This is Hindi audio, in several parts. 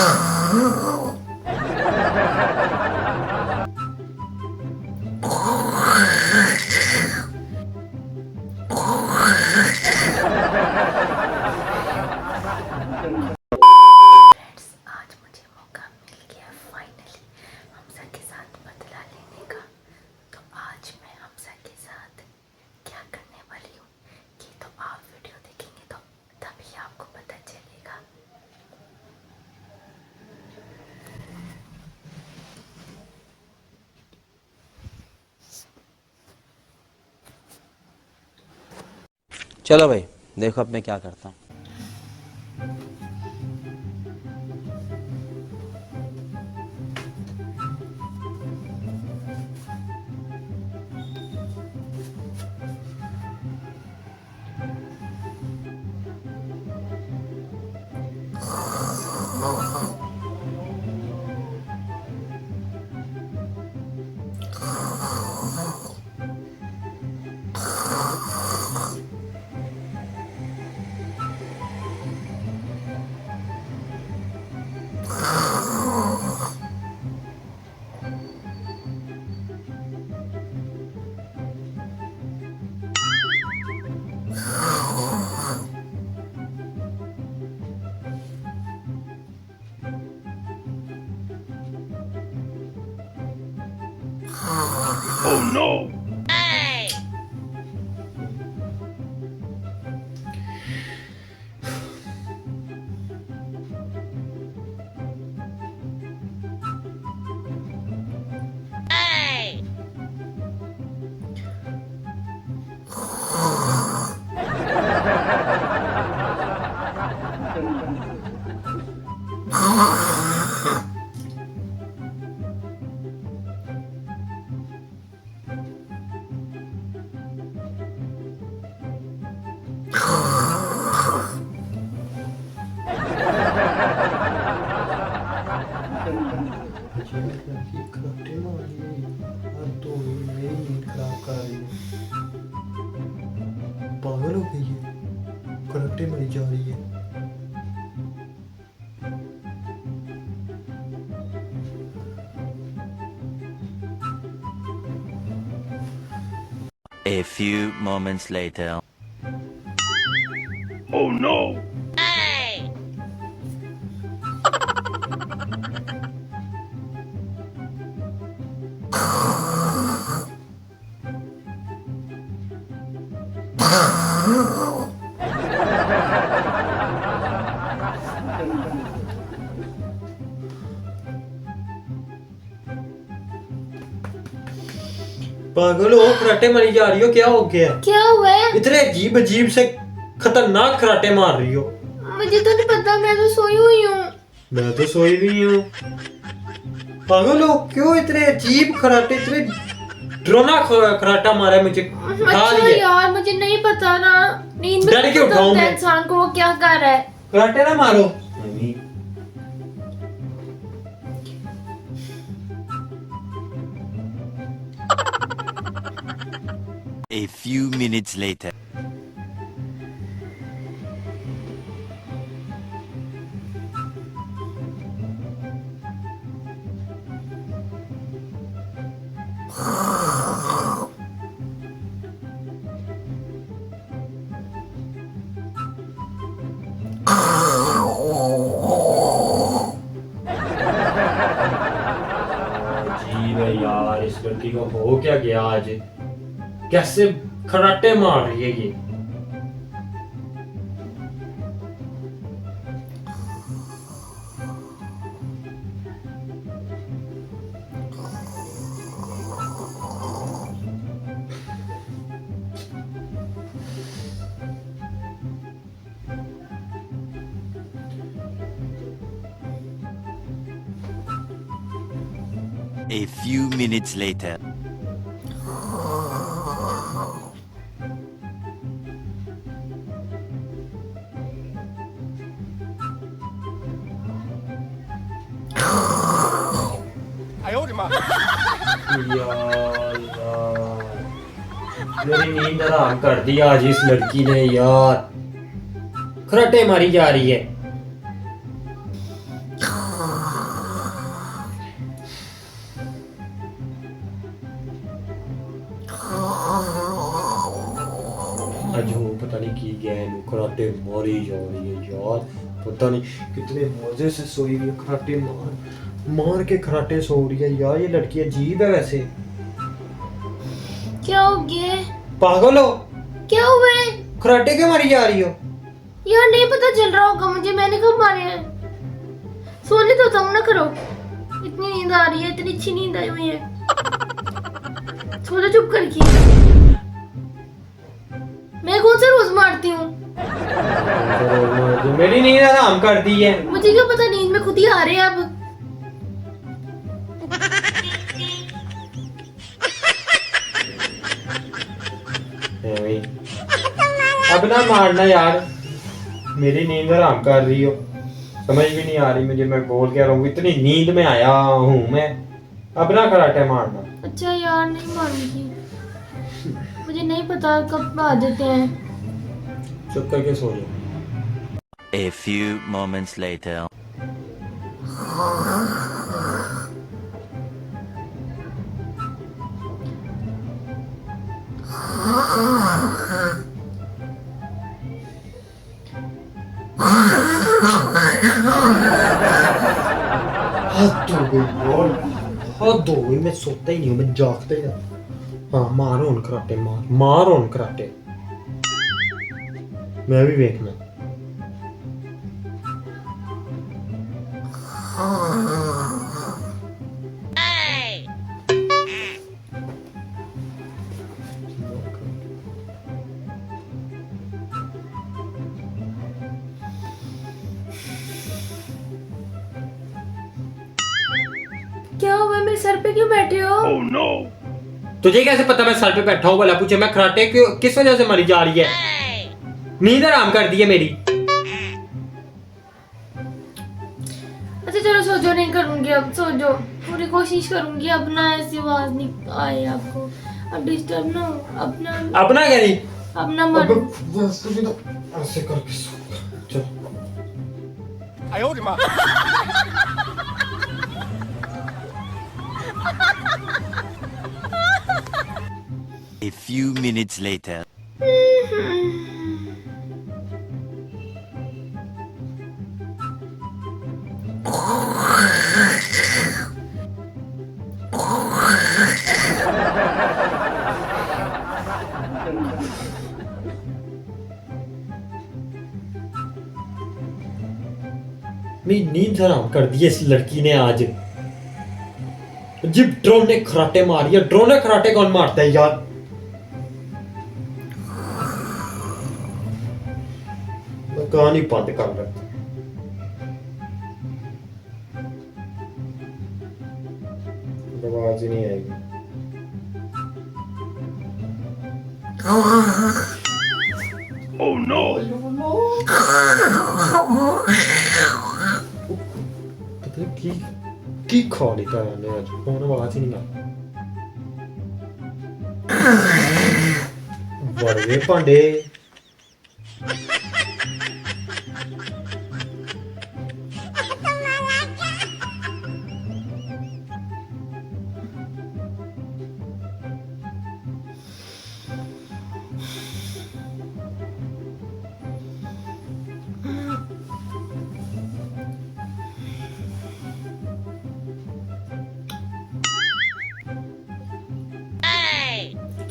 आज मुझे मौका मिल गया फाइनली हमजा के साथ बदला लेने का। तो आज मैं हमजा के साथ क्या करने वाली हूँ ये तो आप वीडियो देखेंगे तो तभी आपको पता चलेगा। चलो भाई देखो अब मैं क्या करता हूँ। पागल हो गई है, करंटे मरी जा रही है। A few moments later. पागल हो, कराटे मारी जा रही हो, क्या हो गया? क्या हुआ है? इतने अजीब अजीब से खतरनाक कराटे मार रही हो। मुझे तो नहीं पता, मैं तो सोई हुई हूँ। मैं तो सोई भी हूँ। पागल हो, क्यों इतने अजीब कराटे, इतने डरावना कराटा मारा है मुझे। अच्छा यार मुझे नहीं पता ना, नींद में डर के उठाऊं मैं? इंसान को वो क्या कर रहा है। कराटे ना मारो। A few minutes later. अजीब है यार, इस लड़की को हो क्या गया आज? कैसे कराटे मार रही है ये? A few minutes later. मेरी नींद हराम कर दी आज इस लड़की ने यार। कराटे मारी जा रही है। खराटे मारी जा रही है यार, पता नहीं कितने मजे से सोई हुई है, खराटे मार के खराटे सो रही है यार। ये लड़की अजीब है वैसे। क्या हो गया? पागल हो? क्या हुआ है? खराटे क्यों मारी जा रही हो? यार नहीं पता चल रहा होगा मुझे, मैंने कब मारे हैं। सोने तो तंग ना करो, इतनी नींद आ रही है, इतनी अच्छी नींद आई हुई है। सो जा चुप करके। मैं कौन सा रोज मारती हूँ? मेरी नींद हराम कर दी है। मुझे क्या पता, नींद में खुद ही आ रहे हैं अब। अब ना मारना यार, मेरी नींद हराम कर रही हो, समझ भी नहीं आ रही मुझे, मैं बोल क्या रहा हूँ, इतनी नींद में आया हूँ मैं। अब ना खराटे मारना। अच्छा यार नहीं मारूंगी, मुझे नहीं पता कब आ देते हैं। चुप करके सो जाओ। A few moments later. हद हो गई यार, हद हो गई। मैं सोता ही नहीं हूँ, मैं जागता ही रहता। हाँ मारो उन खराटे, मारो उन खराटे। मैं भी देखना। क्या हुआ? मेरे सर पे क्यों बैठे हो? तुझे कैसे पता मैं सर पे बैठा हूँ? बोला पूछे मैं खराटे क्यों, किस वजह से मरी जा रही है? नींद आराम कर दी है मेरी। अच्छा चलो सो जाओ, नहीं करूंगी अब, सो जाओ। पूरी कोशिश करूंगी अब ना ऐसी आवाज नहीं आए आपको, अब डिस्टर्ब ना हो। अपना क्या नहीं, अब ना मरो। ऐसे करके सो। चल A few minutes later. मेरी नींद हराम कर दी है इस लड़की ने आज। जी ड्रोन ने खराटे मारी है। ड्रोन ने खराटे कौन मारता है यार? कहानी बंद कर रहा। आवाज ही नहीं आएगी। Oh no! पता नहीं की खा लेता है यार आज, फोन आवाज ही नहीं आ। बड़े पांडे।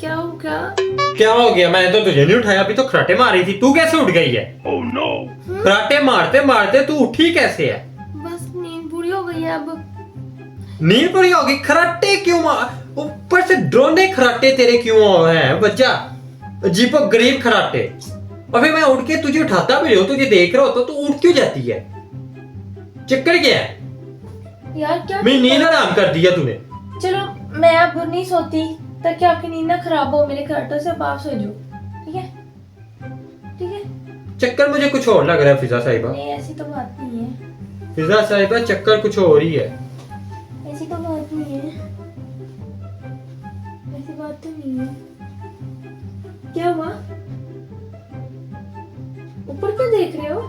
क्या हो गया? क्या हो गया? मैंने तो तुझे नहीं उठाया, अभी तो खराटे मारी थी। तू कैसे उठ गई है? Oh no! खराटे मारते मारते तू उठी कैसे है? बस नींद पूरी हो गई है अब। नींद पूरी होगी? खराटे क्यों मार, ऊपर से ड्रोने खराटे तेरे क्यों हैं बच्चा? अजीब गरीब खराटे। और फिर मैं उठ के तुझे उठाता भी हूँ, तुझे देख रहा होता तो उठ क्यों जाती है? चक्कर क्या है? यार क्या? मेरी नींद हराम कर दिया तूने। चलो मैं अब नहीं सोती ताकि आपकी नींद ना खराब हो मेरे खराटों से। अब आप सो जाओ, ठीक है? ठीक है? चक्कर मुझे कुछ और लग रहा है फिजा साहिबा। नहीं ऐसी तो बात नहीं है, फिजा साहिबा चक्कर कुछ और ही है। ऐसी तो बात नहीं है, ऐसी बात तो नहीं है। क्या हुआ? ऊपर क्या देख रहे हो?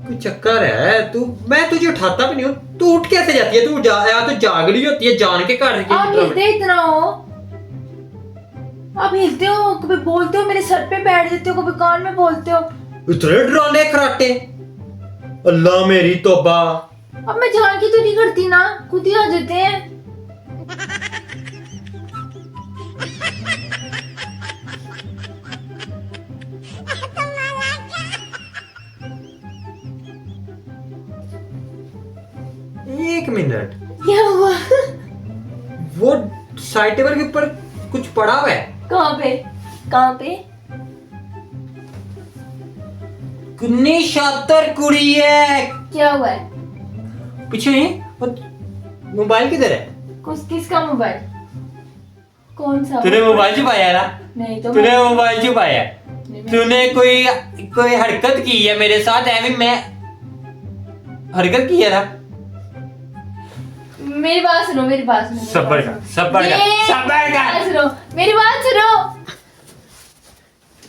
कोई चक्कर है? तू, मैं तुझे उठाता भी नहीं हूँ, तू उठ कैसे जाती है? तू या तो जाग रही होती है जान के कर रही आप हिलते इतना हो, आप हिलते हो, कभी बोलते हो मेरे सर पे बैठ जाते हो, कभी कान में बोलते हो। इतने डराने खराटे, अल्लाह मेरी तौबा। अब मैं जान की तो नहीं करती ना, खुद ही आ जाते हैं। एक मिनट, क्या हुआ? वो साइड टेबल के ऊपर कुछ पड़ा हुआ है। कहाँ पे? कहाँ पे? कितनी शातिर कुड़ी है। क्या हुआ है? पीछे ही मोबाइल किधर है? किसका मोबाइल? कौन सा? तूने मोबाइल छुपाया ना? नहीं तो तूने मोबाइल छुपाया। नहीं, तूने कोई हरकत की है मेरे साथ, एवं मैं हरकत की है ना? मेरी बात सुनो, मेरी बात सुनो। सब्र कर, सब्र कर, सब्र कर। बात सुनो, मेरी बात सुनो।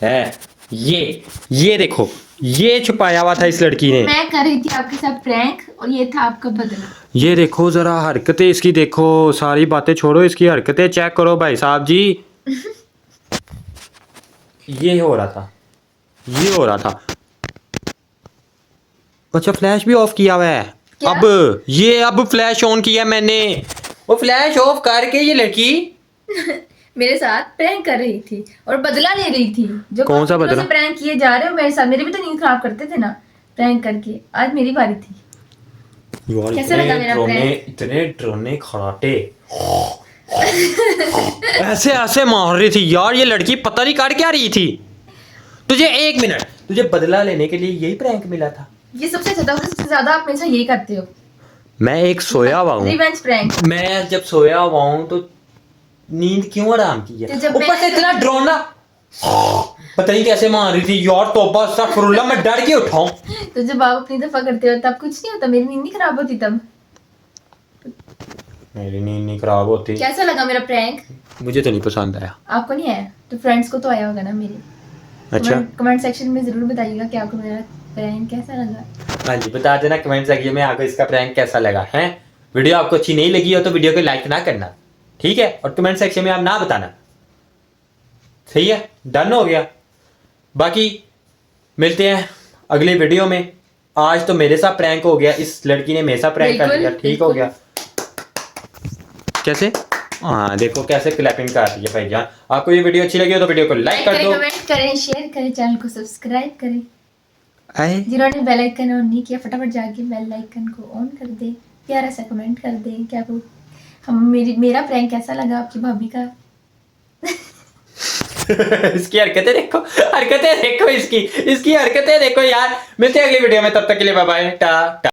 है ये देखो, ये छुपाया हुआ था इस लड़की ने। मैं कर रही थी आपके साथ प्रैंक और ये था आपका बदला। ये देखो जरा हरकतें इसकी, देखो सारी बातें छोड़ो, इसकी हरकतें चेक करो भाई साहब जी। ये हो रहा था, ये हो रहा था। अच्छा फ्लैश भी ऑफ किया हुआ है। क्या? अब फ्लैश ऑन किया मैंने। वो फ्लैश ऑफ करके ये लड़की मेरे साथ प्रैंक कर रही थी और बदला ले रही थी। जो कौन सा बदला? प्रैंक किए जा रहे हो मेरे साथ, मेरी भी तो नींद खराब करते थे ना प्रैंक करके। आज मेरी बारी थी। यार कैसा लगा मेरा prank? इतने ड्रोने खराटे ऐसे ऐसे मार रही थी यार ये लड़की, पता नहीं कर क्या रही थी। तुझे एक मिनट, तुझे बदला लेने के लिए यही प्रैंक मिला था? ये सबसे ज्यादा आप मेरे साथ यही करते हो, मैं एक सोया हुआ हूँ। Revenge prank. मैं जब सोया हुआ हूँ तो नींद क्यों आराम की तो है? जब ऊपर मैं- से इतना ड्रोना, पता नहीं कैसे मार रही थी यार। तौबा अस्तगफुरुल्लाह, मैं डर के उठाऊं। तो जब आप अपनी दफा करते हो तब कुछ नहीं होता, मेरी नींद नहीं खराब होती तब। मेरी नींद नहीं खराब होती। कैसा लगा मेरा प्रैंक? मुझे तो नहीं पसंद आया। आपको नहीं आया तो फ्रेंड्स को तो आया होगा ना मेरे। अच्छा कमेंट सेक्शन में जरूर बताइएगा कि आपको मेरा प्रैंक कैसा लगा। हाँ जी, बता देना कमेंट सेक्शन में आपको इसका प्रैंक कैसा लगा है। वीडियो आपको अच्छी नहीं लगी हो तो वीडियो को लाइक ना करना, ठीक है? और कमेंट सेक्शन में आप ना बताना, सही है? डन हो गया। बाकी मिलते हैं अगली वीडियो में। आज तो मेरे साथ प्रैंक हो गया, इस लड़की ने मेरे साथ प्रैंक कर दिया, ठीक हो गया। कैसे? हाँ देखो कैसे क्लैपिंग कर रही है भाईजान। आपको ये वीडियो अच्छी लगी हो तो वीडियो को लाइक कर दो, कमेंट करें, शेयर करें, चैनल को सब्सक्राइब करें। आए जिन्होंने बेल आइकन ऑन नहीं किया फटाफट जाके बेल आइकन को ऑन कर दे। प्यारा सा कमेंट कर दे कि आपको मेरा प्रैंक कैसा लगा, आपकी भाभी का। इसकी हरकतें देखो इसकी हरकतें देखो यार। मिलते हैं अगली वीडियो में, तब तक के लिए बाय बाय, टाटा।